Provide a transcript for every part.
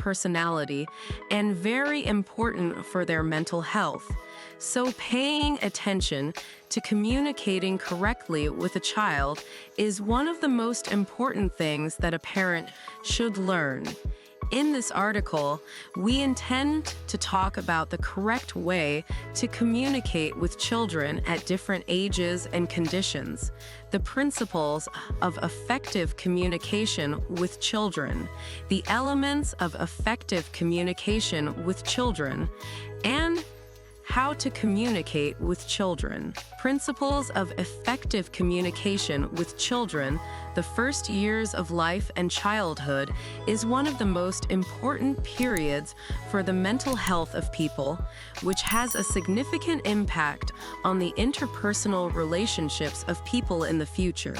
personality and very important for their mental health. So paying attention to communicating correctly with a child is one of the most important things that a parent should learn. In this article, we intend to talk about the correct way to communicate with children at different ages and conditions, the principles of effective communication with children, the elements of effective communication with children, and how to communicate with children. Principles of effective communication with children. The first years of life and childhood is one of the most important periods for the mental health of people, which has a significant impact on the interpersonal relationships of people in the future.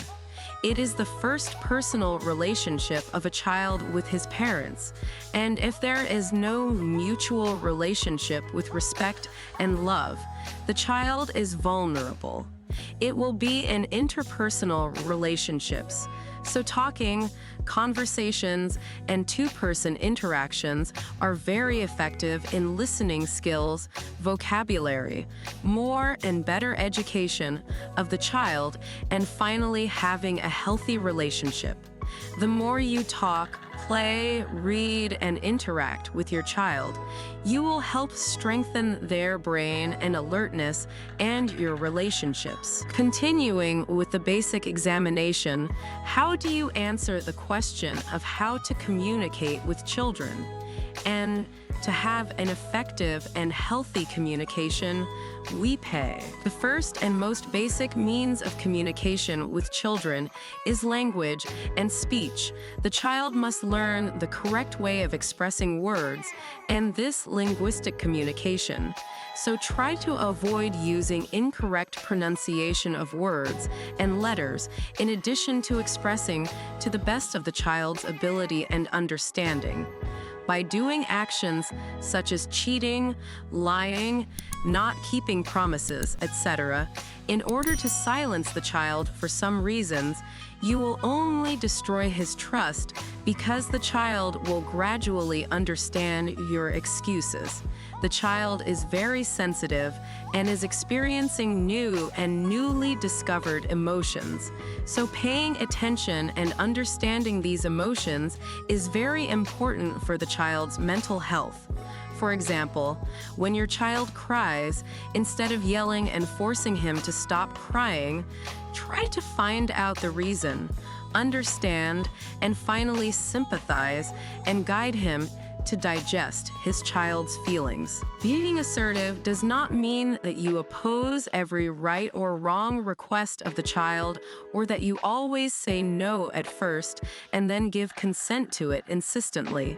It is the first personal relationship of a child with his parents, and if there is no mutual relationship with respect and love, the child is vulnerable. It will be in interpersonal relationships. So talking, conversations, and two-person interactions are very effective in listening skills, vocabulary, more and better education of the child, and finally having a healthy relationship. The more you talk, play, read, and interact with your child, you will help strengthen their brain and alertness and your relationships. Continuing with the basic examination, how do you answer the question of how to communicate with children? And to have an effective and healthy communication, we pay. The first and most basic means of communication with children is language and speech. The child must learn the correct way of expressing words and this linguistic communication. So try to avoid using incorrect pronunciation of words and letters in addition to expressing to the best of the child's ability and understanding. By doing actions such as cheating, lying, not keeping promises, etc., in order to silence the child for some reasons, you will only destroy his trust because the child will gradually understand your excuses. The child is very sensitive and is experiencing new and newly discovered emotions. So paying attention and understanding these emotions is very important for the child's mental health. For example, when your child cries, instead of yelling and forcing him to stop crying, try to find out the reason, understand, and finally sympathize and guide him to digest his child's feelings. Being assertive does not mean that you oppose every right or wrong request of the child, or that you always say no at first and then give consent to it insistently.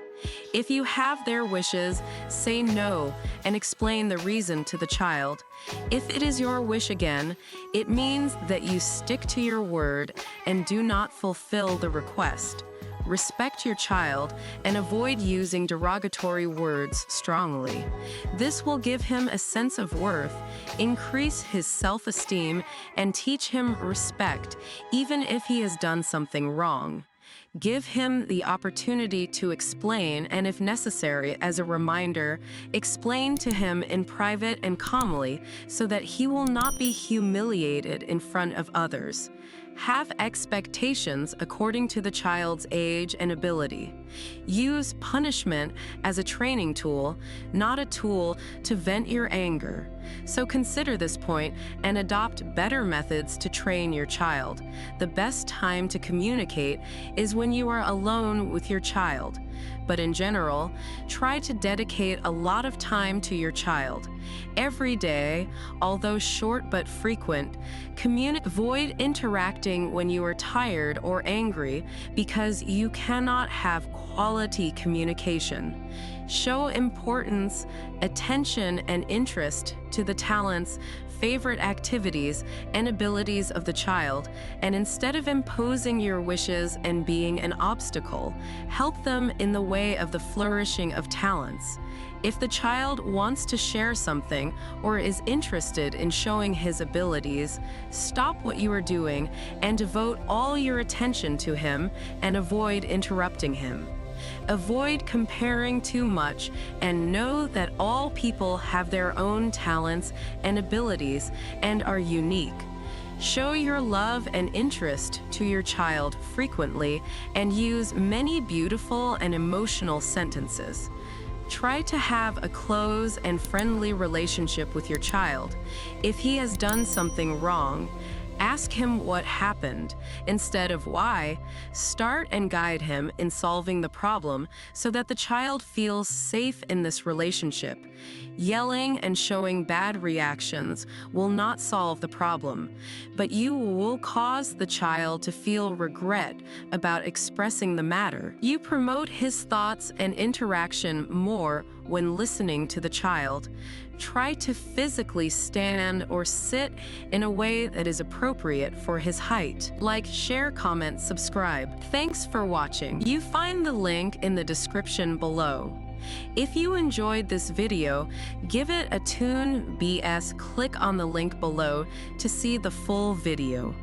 If you have their wishes, say no and explain the reason to the child. If it is your wish again, it means that you stick to your word and do not fulfill the request. Respect your child and avoid using derogatory words strongly. This will give him a sense of worth, increase his self-esteem, and teach him respect, even if he has done something wrong. Give him the opportunity to explain, and if necessary, as a reminder, explain to him in private and calmly so that he will not be humiliated in front of others. Have expectations according to the child's age and ability. Use punishment as a training tool, not a tool to vent your anger. So consider this point and adopt better methods to train your child. The best time to communicate is when you are alone with your child. But in general, try to dedicate a lot of time to your child. Every day, although short but frequent, avoid interacting when you are tired or angry because you cannot have quality communication. Show importance, attention, and interest to the talents, favorite activities, and abilities of the child, and instead of imposing your wishes and being an obstacle, help them in the way of the flourishing of talents. If the child wants to share something or is interested in showing his abilities, stop what you are doing and devote all your attention to him and avoid interrupting him. Avoid comparing too much and know that all people have their own talents and abilities and are unique. Show your love and interest to your child frequently and use many beautiful and emotional sentences. Try to have a close and friendly relationship with your child. If he has done something wrong, ask him what happened instead of why. Start and guide him in solving the problem so that the child feels safe in this relationship. Yelling and showing bad reactions will not solve the problem, but you will cause the child to feel regret about expressing the matter. You promote his thoughts and interaction more when listening to the child. Try to physically stand or sit in a way that is appropriate for his height. Like, share, comment, subscribe. Thanks for watching. You find the link in the description below. If you enjoyed this video, give it a tune BS. Click on the link below to see the full video.